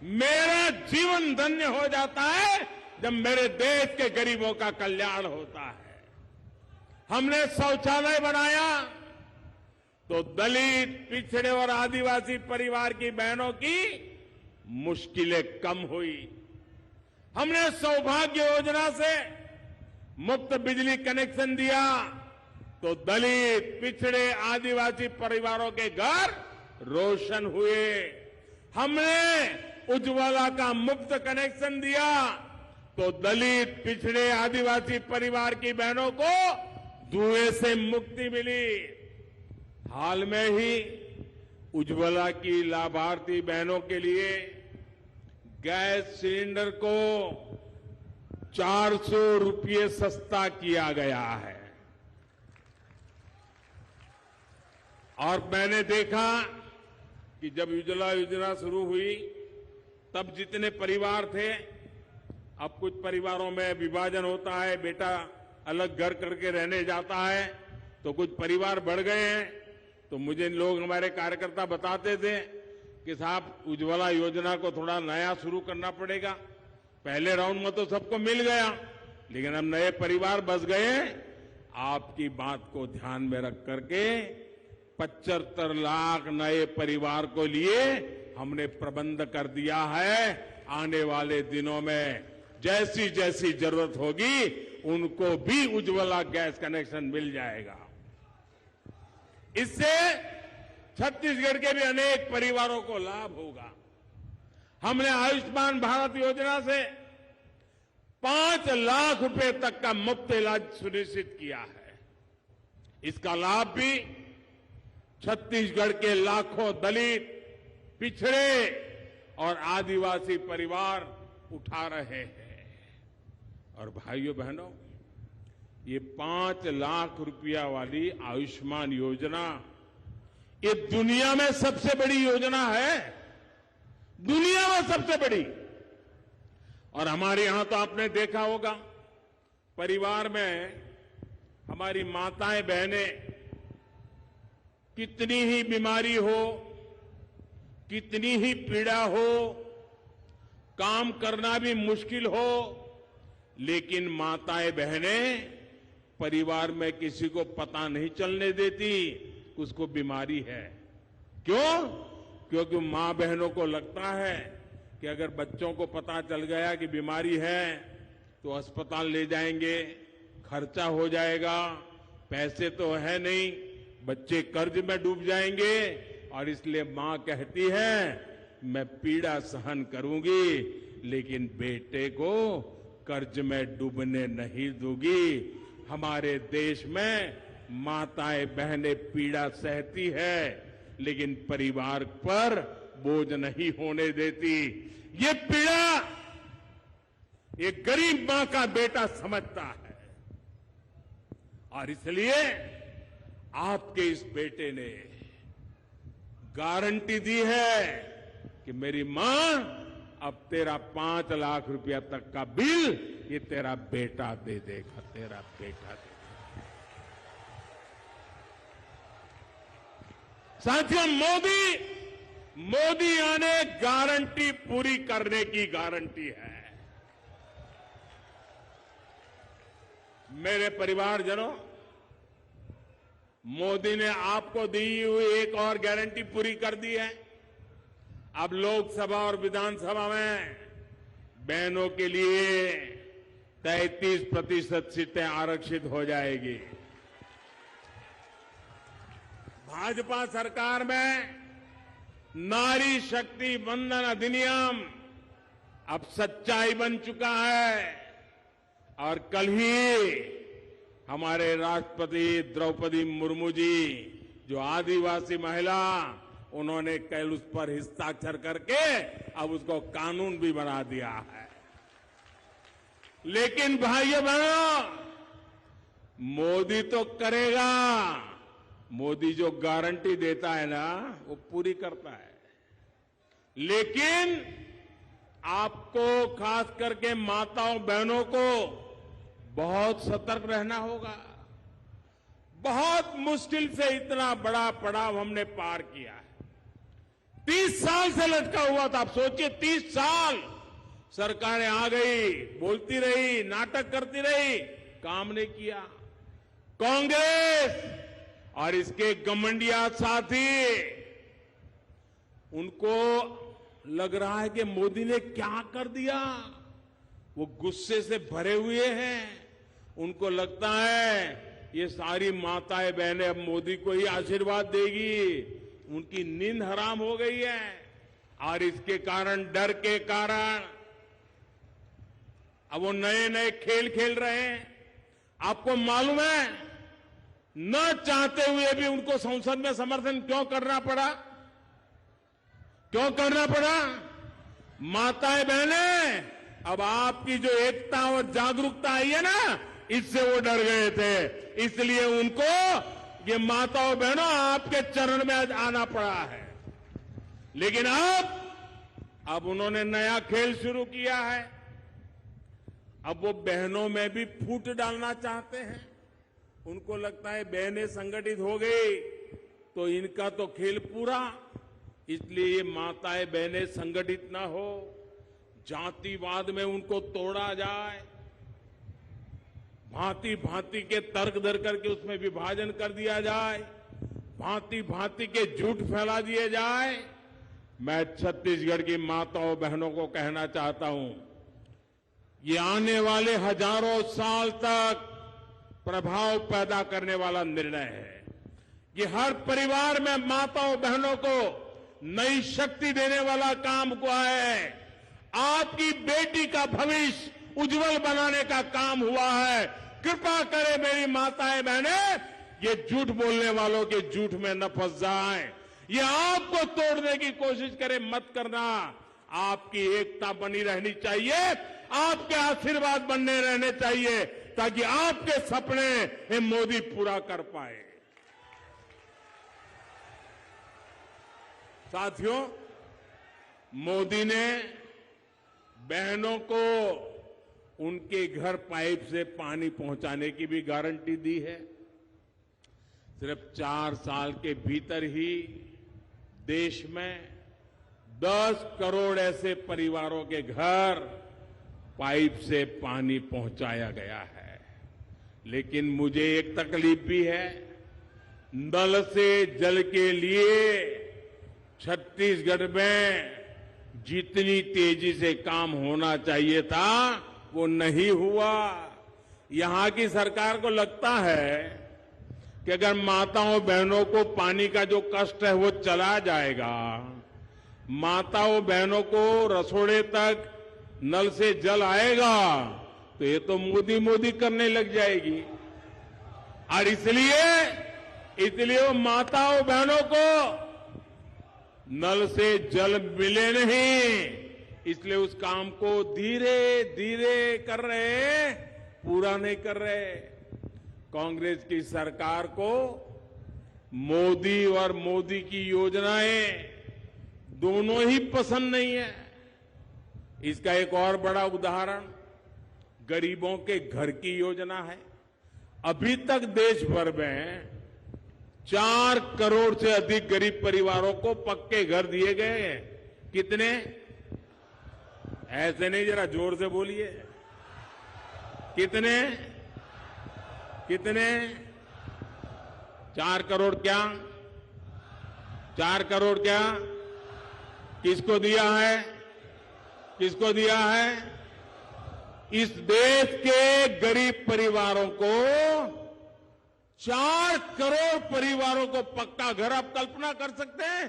मेरा जीवन धन्य हो जाता है जब मेरे देश के गरीबों का कल्याण होता है। हमने शौचालय बनाया तो दलित, पिछड़े और आदिवासी परिवार की बहनों की मुश्किलें कम हुई। हमने सौभाग्य योजना से मुफ्त बिजली कनेक्शन दिया तो दलित, पिछड़े, आदिवासी परिवारों के घर रोशन हुए। हमने उज्ज्वला का मुफ्त कनेक्शन दिया तो दलित, पिछड़े, आदिवासी परिवार की बहनों को धुएं से मुक्ति मिली। हाल में ही उज्ज्वला की लाभार्थी बहनों के लिए गैस सिलेंडर को 400 रुपये सस्ता किया गया है। और मैंने देखा कि जब उज्ज्वला योजना शुरू हुई तब जितने परिवार थे, अब कुछ परिवारों में विभाजन होता है, बेटा अलग घर करके रहने जाता है, तो कुछ परिवार बढ़ गए हैं। तो मुझे लोग, हमारे कार्यकर्ता बताते थे कि साहब उज्ज्वला योजना को थोड़ा नया शुरू करना पड़ेगा। पहले राउंड में तो सबको मिल गया, लेकिन अब नए परिवार बस गए। आपकी बात को ध्यान में रख करके 75 लाख नए परिवार को लिए हमने प्रबंध कर दिया है। आने वाले दिनों में जैसी जैसी जरूरत होगी उनको भी उज्ज्वला गैस कनेक्शन मिल जाएगा। इससे छत्तीसगढ़ के भी अनेक परिवारों को लाभ होगा। हमने आयुष्मान भारत योजना से 5 लाख रुपए तक का मुफ्त इलाज सुनिश्चित किया है। इसका लाभ भी छत्तीसगढ़ के लाखों दलित, पिछड़े और आदिवासी परिवार उठा रहे हैं। और भाइयों बहनों, ये 5 लाख रुपया वाली आयुष्मान योजना ये दुनिया में सबसे बड़ी योजना है, दुनिया में सबसे बड़ी। और हमारे यहां तो आपने देखा होगा, परिवार में हमारी माताएं बहनें कितनी ही बीमारी हो, कितनी ही पीड़ा हो, काम करना भी मुश्किल हो, लेकिन माताएं बहनें परिवार में किसी को पता नहीं चलने देती उसको बीमारी है। क्यों? क्योंकि मां बहनों को लगता है कि अगर बच्चों को पता चल गया कि बीमारी है तो अस्पताल ले जाएंगे, खर्चा हो जाएगा, पैसे तो है नहीं, बच्चे कर्ज में डूब जाएंगे। और इसलिए मां कहती है मैं पीड़ा सहन करूंगी लेकिन बेटे को कर्ज में डूबने नहीं दूंगी। हमारे देश में माताएं बहनें पीड़ा सहती है लेकिन परिवार पर बोझ नहीं होने देती। ये पीड़ा ये गरीब मां का बेटा समझता है। और इसलिए आपके इस बेटे ने गारंटी दी है कि मेरी मां अब तेरा 5 लाख रुपया तक का बिल ये तेरा बेटा दे देगा, तेरा बेटा दे देगा। साथियों, मोदी आने गारंटी पूरी करने की गारंटी है। मेरे परिवारजनों, मोदी ने आपको दी हुई एक और गारंटी पूरी कर दी है। अब लोकसभा और विधानसभा में बहनों के लिए 33% सीटें आरक्षित हो जाएगी। भाजपा सरकार में नारी शक्ति वंदन अधिनियम अब सच्चाई बन चुका है। और कल ही हमारे राष्ट्रपति द्रौपदी मुर्मू जी, जो आदिवासी महिला, उन्होंने कल उस पर हस्ताक्षर करके अब उसको कानून भी बना दिया है। लेकिन भाइयों बहनों, मोदी तो करेगा, मोदी जो गारंटी देता है ना वो पूरी करता है। लेकिन आपको, खास करके माताओं बहनों को बहुत सतर्क रहना होगा। बहुत मुश्किल से इतना बड़ा पड़ाव हमने पार किया है। 30 साल से लटका हुआ था। आप सोचिए, 30 साल सरकारें आ गई, बोलती रही, नाटक करती रही, काम नहीं किया। कांग्रेस और इसके गमंडिया साथी, उनको लग रहा है कि मोदी ने क्या कर दिया। वो गुस्से से भरे हुए हैं। उनको लगता है ये सारी माताएं बहनें अब मोदी को ही आशीर्वाद देगी। उनकी नींद हराम हो गई है और इसके कारण, डर के कारण अब वो नए नए खेल खेल रहे हैं। आपको मालूम है, न चाहते हुए भी उनको संसद में समर्थन क्यों करना पड़ा? क्यों करना पड़ा? माताएं बहनें, अब आपकी जो एकता और जागरूकता आई है ना, इससे वो डर गए थे। इसलिए उनको, ये माताओं बहनों, आपके चरण में आज आना पड़ा है। लेकिन अब उन्होंने नया खेल शुरू किया है। अब वो बहनों में भी फूट डालना चाहते हैं। उनको लगता है बहनें संगठित हो गई तो इनका तो खेल पूरा। इसलिए ये माताएं बहनें संगठित ना हो, जातिवाद में उनको तोड़ा जाए, भांति भांति के तर्क दर करके उसमें विभाजन कर दिया जाए, भांति भांति के झूठ फैला दिए जाए। मैं छत्तीसगढ़ की माताओं बहनों को कहना चाहता हूं, ये आने वाले हजारों साल तक प्रभाव पैदा करने वाला निर्णय है। ये हर परिवार में माताओं बहनों को नई शक्ति देने वाला काम हुआ है। आपकी बेटी का भविष्य उज्जवल बनाने का काम हुआ है। कृपा करें मेरी माताएं बहनें, ये झूठ बोलने वालों के झूठ में न फंस जाएं। ये आपको तोड़ने की कोशिश करें, मत करना। आपकी एकता बनी रहनी चाहिए, आपके आशीर्वाद बनने रहने चाहिए, ताकि आपके सपने ये मोदी पूरा कर पाए। साथियों, मोदी ने बहनों को उनके घर पाइप से पानी पहुंचाने की भी गारंटी दी है। सिर्फ 4 साल के भीतर ही देश में 10 करोड़ ऐसे परिवारों के घर पाइप से पानी पहुंचाया गया है। लेकिन मुझे एक तकलीफ भी है, नल से जल के लिए छत्तीसगढ़ में जितनी तेजी से काम होना चाहिए था वो नहीं हुआ। यहां की सरकार को लगता है कि अगर माताओं बहनों को पानी का जो कष्ट है वो चला जाएगा, माताओं बहनों को रसोड़े तक नल से जल आएगा, तो ये तो मोदी मोदी करने लग जाएगी। और इसलिए वो माताओं बहनों को नल से जल मिले नहीं, इसलिए उस काम को धीरे धीरे कर रहे, पूरा नहीं कर रहे। कांग्रेस की सरकार को मोदी और मोदी की योजनाएं दोनों ही पसंद नहीं है। इसका एक और बड़ा उदाहरण गरीबों के घर की योजना है। अभी तक देश भर में 4 करोड़ से अधिक गरीब परिवारों को पक्के घर दिए गए हैं। कितने? ऐसे नहीं, जरा जोर से बोलिए। कितने? 4 करोड़ क्या? 4 करोड़ क्या? किसको दिया है? किसको दिया है? इस देश के गरीब परिवारों को, 4 करोड़ परिवारों को पक्का घर। आप कल्पना कर सकते हैं